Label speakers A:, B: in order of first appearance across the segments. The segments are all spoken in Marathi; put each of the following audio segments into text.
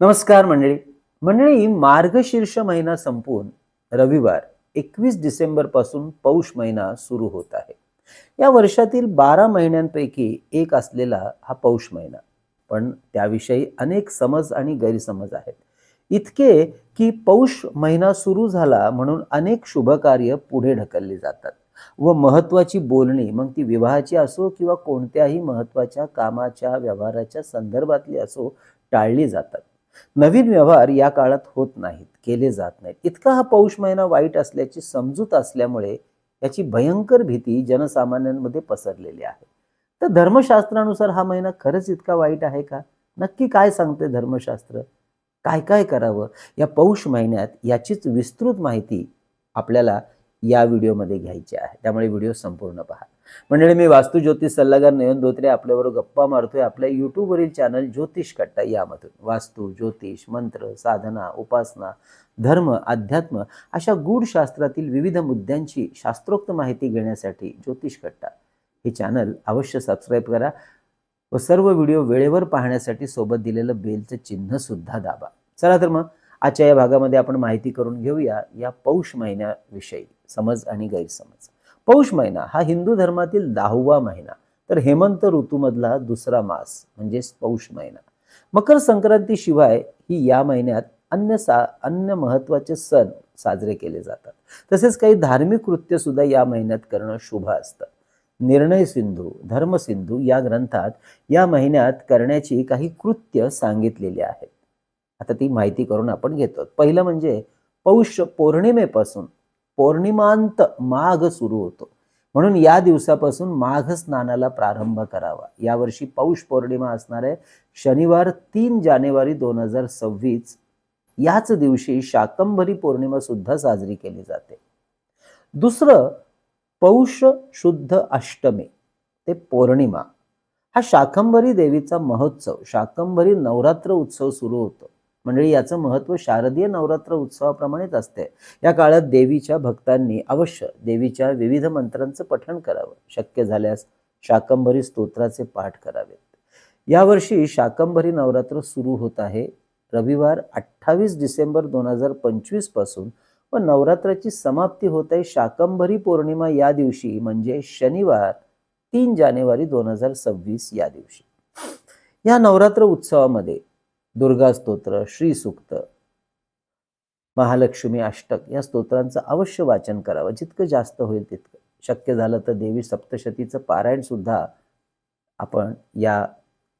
A: नमस्कार मंडळी. मार्गशीर्ष महिना संपून रविवार 21 डिसेंबर पासून पौष महिना सुरू होत आहे. या वर्षातील 12 महिन्यांपैकी एक असलेला हा पौष महिना. पण त्याविषयी अनेक समज आणि गैरसमज आहेत. इतके की पौष महिना सुरू झाला म्हणून अनेक शुभकार्य पुढे ढकलली जातात व महत्वाची बोलणी, मग ती विवाहाची असो किंवा कोणत्याही महत्वाच्या कामाच्या व्यवहाराच्या संदर्भातली असो, टाळली जातात. नवीन व्यवहार या काळात होत नाहीत, केले जात नाहीत. इतका हा पौष महिना वाईट असल्याची समजूत असल्यामुळे याची भयंकर भीती जनसामान्यांमध्ये पसरलेली आहे. तर धर्मशास्त्रानुसार हा महिना खरंच इतका वाईट आहे का? नक्की काय सांगते धर्मशास्त्र? काय काय करावं या पौष महिन्यात, याचीच विस्तृत माहिती आपल्याला या व्हिडिओमध्ये घ्यायची आहे. त्यामुळे व्हिडिओ संपूर्ण पहा. मंडळी, मी वास्तू ज्योतिष सल्लागार नयन धोत्रे आपल्याबरोबर गप्पा मारतोय आपल्या यूट्यूबवरील चॅनल ज्योतिष कट्टा यामधून. वास्तू, ज्योतिष, मंत्र, साधना, उपासना, धर्म, अध्यात्म अशा गूढ शास्त्रातील विविध मुद्द्यांची शास्त्रोक्त माहिती घेण्यासाठी ज्योतिष कट्टा हे चॅनल अवश्य सबस्क्राईब करा व सर्व व्हिडिओ वेळेवर पाहण्यासाठी सोबत दिलेलं बेलचं चिन्ह सुद्धा दाबा. चला तर मग आजच्या या भागामध्ये आपण माहिती करून घेऊया या पौष महिन्याविषयी समज आणि गैरसमज. पौष महिना हा हिंदू धर्मातील 10वा महिना, तर हेमंत ऋतूमधला दुसरा मास म्हणजेच पौष महिना. मकर संक्रांती शिवाय ही या महिन्यात अन्य महत्वाचे सण साजरे केले जातात. तसेच काही धार्मिक कृत्य सुद्धा या महिन्यात करणं शुभ असतं. निर्णय सिंधू, धर्मसिंधू या ग्रंथात या महिन्यात करण्याची काही कृत्य सांगितलेली आहेत. आता ती माहिती करून आपण घेतो. पहिलं म्हणजे पौष पौर्णिमेपासून पौर्णिमांत माघ सुरू होतो, म्हणून या दिवसापासून माघ स्नानाला प्रारंभ करावा. यावर्षी पौष पौर्णिमा असणार आहे शनिवार 3 जानेवारी 2026. याच दिवशी शाकंभरी पौर्णिमा सुद्धा साजरी केली जाते. दुसरं पौष शुद्ध अष्टमी ते पौर्णिमा हा शाकंभरी देवीचा महोत्सव, शाकंभरी नवरात्र उत्सव सुरू होतो. मंडळी, याचं महत्व शारदीय नवरात्र उत्सवाप्रमाणेच असते. या काळात देवीच्या भक्तांनी अवश्य देवीच्या विविध मंत्रांचं पठण करावं. शक्य झाल्यास शाकंभरी स्तोत्राचे पाठ करावेत. यावर्षी शाकंभरी नवरात्र सुरू होत आहे रविवार 28 डिसेंबर 2025 पासून व नवरात्राची समाप्ती होत आहे शाकंभरी पौर्णिमा या दिवशी, म्हणजे शनिवार 3 जानेवारी 2026 या दिवशी. या नवरात्र उत्सवामध्ये दुर्गा स्तोत्र, श्री सूक्त, महालक्ष्मी अष्टक या स्तोत्रांचं अवश्य वाचन करावं. जितकं जास्त होईल तितकं. शक्य झालं तर देवी सप्तशतीचं पारायण सुद्धा आपण या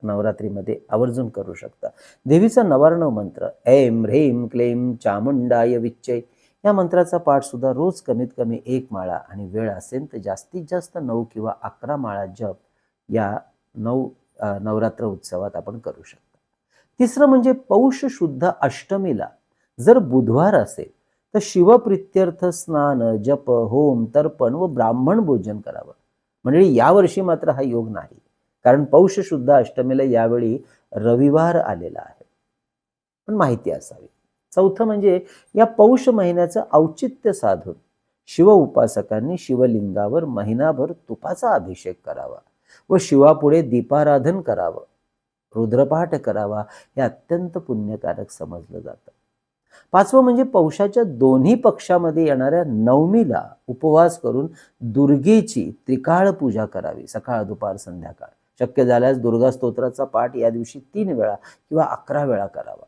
A: नवरात्रीमध्ये आवर्जून करू शकता. देवीचा नवार्णव मंत्र ऐं ह्रीं क्लीं चामुंडाय विच्चे या मंत्राचा पाठ सुद्धा रोज कमीत कमी 1 माळा आणि वेळ असेल तर जास्तीत जास्त 9 किंवा 11 माळा जप या नवरात्र उत्सवात आपण करू शकता. तिसरं म्हणजे पौष शुद्ध अष्टमीला जर बुधवार असेल तर शिवप्रित्यर्थ स्नान, जप, होम, तर्पण व ब्राह्मण भोजन करावं. म्हणजे यावर्षी मात्र हा योग नाही, कारण पौष शुद्ध अष्टमीला यावेळी रविवार आलेला आहे. पण माहिती असावी. चौथं म्हणजे या पौष महिन्याचं औचित्य साधून शिव उपासकांनी शिवलिंगावर महिनाभर तुपाचा अभिषेक करावा व शिवापुढे दीपाराधन करावं, रुद्रपाठ करावा. हे अत्यंत पुण्यकारक समजलं जातं. पाचवं म्हणजे पौषाच्या दोन्ही पक्षामध्ये येणाऱ्या नवमीला उपवास करून दुर्गेची त्रिकाळ पूजा करावी, सकाळ, दुपार, संध्याकाळ. शक्य झाल्यास दुर्गा स्तोत्राचा पाठ या दिवशी 3 वेळा किंवा 11 वेळा करावा.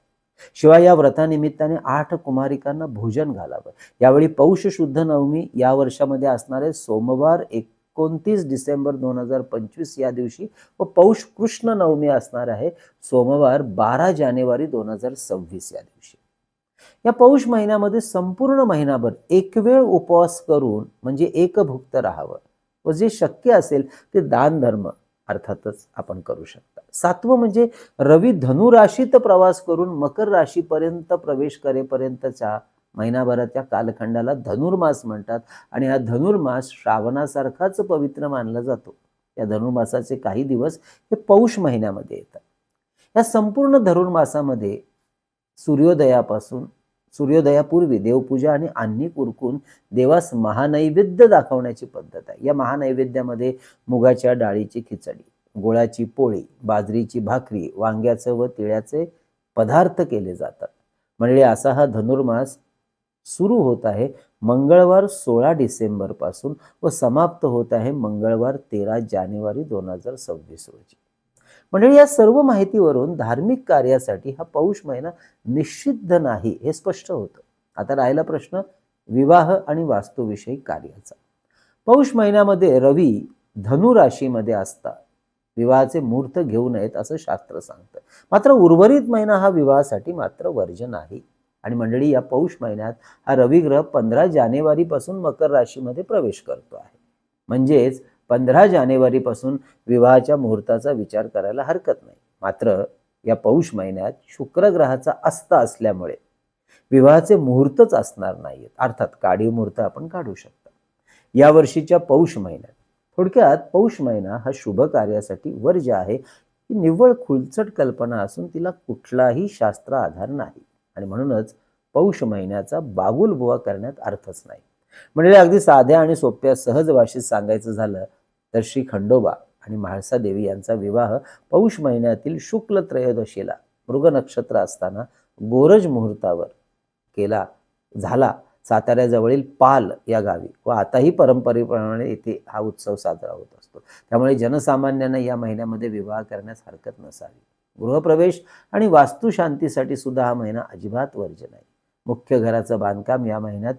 A: शिवाय या व्रतानिमित्ताने 8 कुमारिकांना भोजन घालावं. यावेळी पौष शुद्ध नवमी या वर्षामध्ये असणारे सोमवार 29 डिसेंबर 2025 या दिवशी व पौष कृष्ण नवमी असणार आहे सोमवार 12 जानेवारी 2026 या दिवशी. या पौष महिन्यामध्ये संपूर्ण महिनाभर एक वेळ उपवास करून म्हणजे एकभुक्त राहावं व जे शक्य असेल ते दान धर्म अर्थातच आपण करू शकता. सातवं म्हणजे रवी धनु राशीत प्रवास करून मकर राशीपर्यंत प्रवेश करेपर्यंतच्या महिनाभराच्या कालखंडाला धनुर्मास म्हणतात आणि हा धनुर्मास श्रावणासारखाच पवित्र मानला जातो. या धनुर्मासाचे काही दिवस हे पौष महिन्यामध्ये येतात. या संपूर्ण धनुर्मासामध्ये सूर्योदयापूर्वी देवपूजा आणि अन्निक उरकून देवास महानैवेद्य दाखवण्याची पद्धत आहे. या महानैवेद्यामध्ये मुगाच्या डाळीची खिचडी, गुळाची पोळी, बाजरीची भाकरी, वांग्याचं व तिळ्याचे पदार्थ केले जातात. म्हणजे असा हा धनुर्मास सुरू होत आहे मंगळवार 16 डिसेंबर पासून व समाप्त होत आहे मंगळवार 13 जानेवारी 2026 रोजी. म्हणजे या सर्व माहितीवरून धार्मिक कार्यासाठी हा पौष महिना निषिद्ध नाही हे स्पष्ट होतं. आता राहिला प्रश्न विवाह आणि वास्तूविषयी कार्याचा. पौष महिन्यामध्ये रवी धनु राशीमध्ये असतात. विवाहाचे मुहूर्त घेऊ नयेत असं शास्त्र सांगतं. मात्र उर्वरित महिना हा विवाहासाठी मात्र वर्ज्य नाही. आणि मंडळी, या पौष महिन्यात हा रवी ग्रह 15 जानेवारी पासून मकर राशीमध्ये प्रवेश करतो आहे. म्हणजेच 15 जानेवारी पासून विवाहाच्या मुहूर्ताचा विचार करायला हरकत नाही. मात्र या पौष महिन्यात शुक्र ग्रहाचा अस्त असल्यामुळे विवाहाचे मुहूर्तच असणार नाहीत. अर्थात काढीव मुहूर्त आपण काढू शकता या वर्षीच्या पौष महिन्यात. थोडक्यात पौष महिना हा शुभ कार्यासाठी वर्ज्य आहे. ही निव्वळ खुलचट कल्पना असून तिला कुठलाही शास्त्र आधार नाही आणि म्हणूनच पौष महिन्याचा बागुलबुवा करण्यात अर्थच नाही. म्हणजे अगदी साध्या आणि सोप्या सहज भाषेत सांगायचं झालं तर श्री खंडोबा आणि म्हाळसा देवी यांचा विवाह पौष महिन्यातील शुक्ल त्रयोदशीला मृग नक्षत्र असताना गोरज मुहूर्तावर झाला साताऱ्याजवळील पाल या गावी व आताही परंपरेप्रमाणे इथे हा उत्सव साजरा होत असतो. त्यामुळे जनसामान्यांना या महिन्यामध्ये विवाह करण्यास हरकत नसावी. गृहप्रवेश आणि वास्तुशांतीसाठी सुद्धा हा महिना अजिबात वर्ज्य नाही. मुख्य घराचं बांधकाम या महिन्यात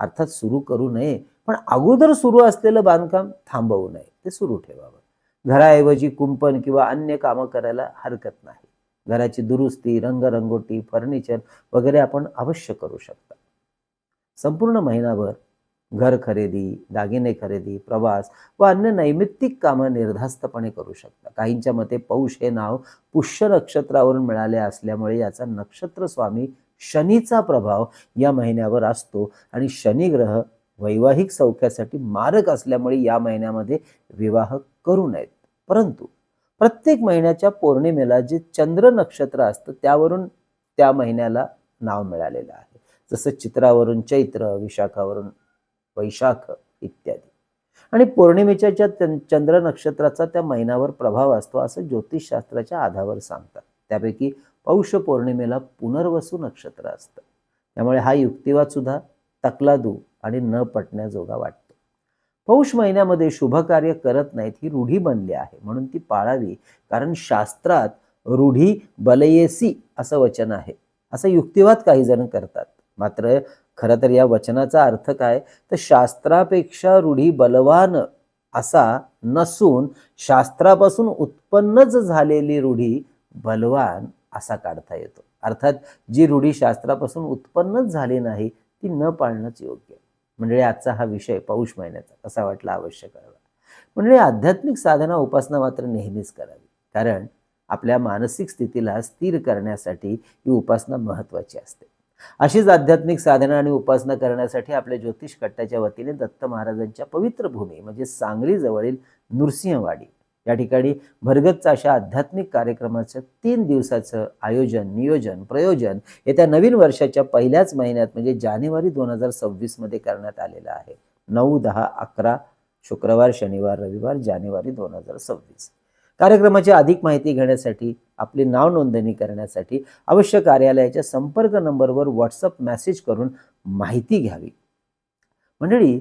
A: अर्थात सुरू करू नये, पण अगोदर सुरू असलेलं बांधकाम थांबवू नये, ते सुरू ठेवावं. घराऐवजी कुंपण किंवा अन्य कामं करायला हरकत नाही. घराची दुरुस्ती, रंगरंगोटी, फर्निचर वगैरे आपण अवश्य करू शकता. संपूर्ण महिनाभर घर खरेदी, दागिने खरेदी, प्रवास व अन्य नैमित्तिक कामं निर्धास्तपणे करू शकता. काहींच्या मते पौष हे नाव पुष्य नक्षत्रावरून मिळाले असल्यामुळे याचा नक्षत्र स्वामी शनीचा प्रभाव या महिन्यावर असतो आणि शनी ग्रह वैवाहिक सौख्यासाठी मारक असल्यामुळे या महिन्यामध्ये विवाह करू नयेत. परंतु प्रत्येक महिन्याच्या पौर्णिमेला जे चंद्र नक्षत्र असतं त्यावरून त्या महिन्याला नाव मिळालेलं आहे. जसं चित्रावरून चैत्र, विशाखावरून वैशाख इत्यादी. आणि पौर्णिमेच्या चंद्र नक्षत्राचा त्या महिन्यावर प्रभाव असतो असं ज्योतिषशास्त्राच्या आधारावर सांगतात. त्यापैकी पौष पौर्णिमेला पुनर्वसू नक्षत्र असतं. त्यामुळे हा युक्तिवाद सुद्धा तकलादू आणि न पटण्याजोगा वाटतो. पौष महिन्यामध्ये शुभ कार्य करत नाहीत ही रूढी बनली आहे, म्हणून ती पाळावी. कारण शास्त्रात रूढी बलयेसी असं वचन आहे. असा युक्तिवाद काही जण करतात. मात्र खरं तर या वचनाचा अर्थ काय, तर शास्त्रापेक्षा रूढी बलवान असा नसून शास्त्रापासून उत्पन्नच झालेली रूढी बलवान असा काढता येतो. अर्थात जी रूढी शास्त्रापासून उत्पन्नच झाली नाही ती न पाळणंच योग्य. म्हणजे आजचा हा विषय पौष महिन्याचा कसा वाटला अवश्य कळवा. म्हणजे आध्यात्मिक साधना उपासना मात्र नेहमीच करावी. कारण आपल्या मानसिक स्थितीला स्थिर करण्यासाठी ही उपासना महत्त्वाची असते. अशीच आध्यात्मिक साधना आणि उपासना करण्यासाठी आपल्या ज्योतिष कट्ट्याच्या वतीने दत्त महाराजांच्या पवित्र भूमी म्हणजे सांगली जवळील नृसिंहवाडी या ठिकाणी भरगच्च अशा आध्यात्मिक कार्यक्रमाचं 3 दिवसाचं आयोजन, नियोजन, प्रयोजन येत्या नवीन वर्षाच्या पहिल्याच महिन्यात म्हणजे जानेवारी 2026 मध्ये करण्यात आलेलं आहे. 9, 10, 11 शुक्रवार, शनिवार, रविवार जानेवारी 2026. कार्यक्रमाची अधिक माहिती घेण्यासाठी, आपली नाव नोंदणी करण्यासाठी अवश्य कार्यालयाच्या संपर्क नंबरवर व्हॉट्सअप मेसेज करून माहिती घ्यावी. मंडळी,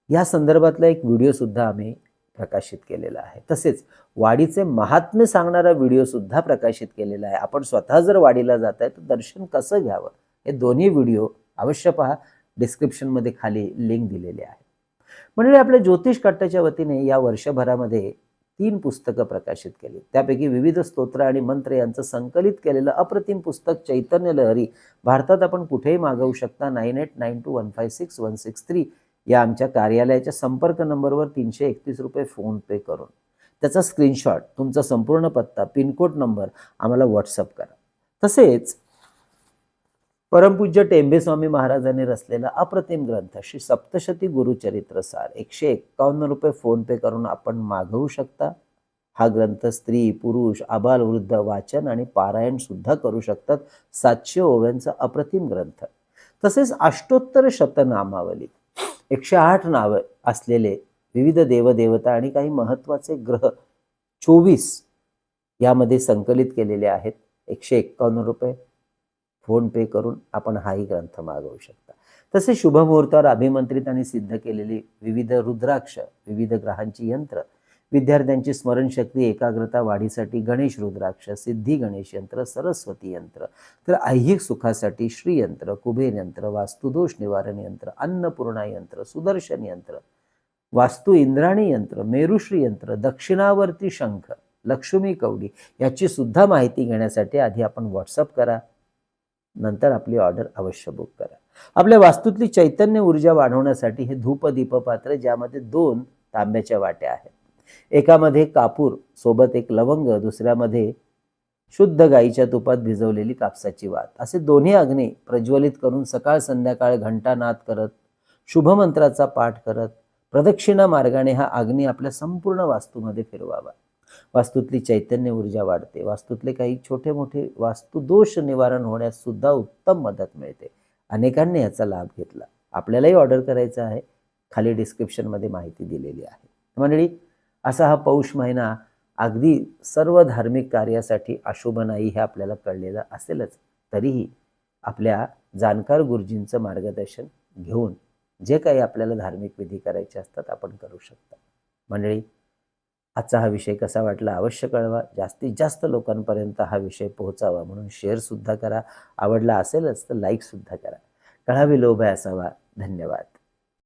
A: या संदर्भातला एक व्हिडिओ सुद्धा आम्ही प्रकाशित केलेला आहे. तसेच वाडीचे महात्म्य सांगणारा व्हिडिओ सुद्धा प्रकाशित केलेला आहे. आपण स्वतः जर वाडीला जाताय तर दर्शन कसं घ्यावं हे दोन्ही व्हिडिओ अवश्य पहा. डिस्क्रिप्शनमध्ये खाली लिंक दिलेली आहे. म्हणजे आपल्या ज्योतिष कट्ट्याच्या वतीने या वर्षभरामध्ये 3 पुस्तकं प्रकाशित केली. त्यापैकी विविध स्तोत्र आणि मंत्र यांचं संकलित केलेलं अप्रतिम पुस्तक चैतन्य लहरी भारतात आपण कुठेही मागवू शकता. 9892156163 या आमच्या कार्यालयाच्या संपर्क नंबरवर 331 रुपये फोन पे करून त्याचा स्क्रीनशॉट, तुमचा संपूर्ण पत्ता, पिनकोड नंबर आम्हाला व्हॉट्सअप करा. तसेच परमपूज्य टेंबे स्वामी महाराजांनी रचलेला अप्रतिम ग्रंथ श्री सप्तशती गुरुचरित्र सार 151 रुपये फोन पे करून आपण मागवू शकता. हा ग्रंथ स्त्री, पुरुष, आबाल, वृद्ध वाचन आणि पारायण सुद्धा करू शकतात. 700 ओव्यांचा अप्रतिम ग्रंथ. तसेच अष्टोत्तर शतनामावली 108 नावं असलेले विविध देवदेवता आणि काही महत्त्वाचे ग्रह 24 यामध्ये संकलित केलेले आहेत. ₹151 फोन पे करून आपण हाही ग्रंथ मागवू शकता. तसे शुभमुहूर्तावर अभिमंत्रित आणि सिद्ध केलेली विविध रुद्राक्ष, विविध ग्रहांची यंत्र, विद्यार्थ्यांची स्मरणशक्ती एकाग्रता वाढीसाठी गणेश रुद्राक्ष, सिद्धी गणेश यंत्र, सरस्वती यंत्र, तर ऐहिक सुखासाठी श्रीयंत्र, कुबेर यंत्र, वास्तुदोष निवारण यंत्र, अन्नपूर्णा यंत्र, सुदर्शन यंत्र, वास्तू इंद्राणी यंत्र, मेरुश्री यंत्र, दक्षिणावर्ती शंख, लक्ष्मी कवडी याची सुद्धा माहिती घेण्यासाठी आधी आपण व्हॉट्सअप करा, नंतर आपली ऑर्डर अवश्य बुक करा. आपल्या वास्तूतली चैतन्य ऊर्जा वाढवण्यासाठी हे धूप दीप पात्र, ज्यामध्ये 2 तांब्याच्या वाट्या आहेत. एकामध्ये कापूर सोबत एक लवंग, दुसऱ्यामध्ये शुद्ध गाईच्या तुपात भिजवलेली कापसाची वात, असे दोन्ही अग्नी प्रज्वलित करून सकाळ संध्याकाळ घंटानाद करत, शुभमंत्राचा पाठ करत, प्रदक्षिणा मार्गाने हा अग्नी आपल्या संपूर्ण वास्तूमध्ये फिरवावा. वास्तूतली चैतन्य ऊर्जा वाढते. वास्तूतले काही छोटे मोठे वास्तुदोष निवारण होण्यास सुद्धा उत्तम मदत मिळते. अनेकांनी याचा लाभ घेतला. आपल्यालाही ऑर्डर करायचं आहे, खाली डिस्क्रिप्शनमध्ये माहिती दिलेली आहे. मंडळी, असा हा पौष महिना अगदी सर्व धार्मिक कार्यासाठी अशुभ नाही हे आपल्याला कळलेलं असेलच. तरीही आपल्या जाणकार गुरुजींचं मार्गदर्शन घेऊन जे काही आपल्याला धार्मिक विधी करायचे असतात आपण करू शकता. मंडळी, आजचा हा विषय कसा वाटला अवश्य कळवा. जास्तीत जास्त लोकांपर्यंत हा विषय पोहोचावा म्हणून शेअरसुद्धा करा. आवडला असेलच तर लाईकसुद्धा करा. कळावे लोभ असावा. धन्यवाद.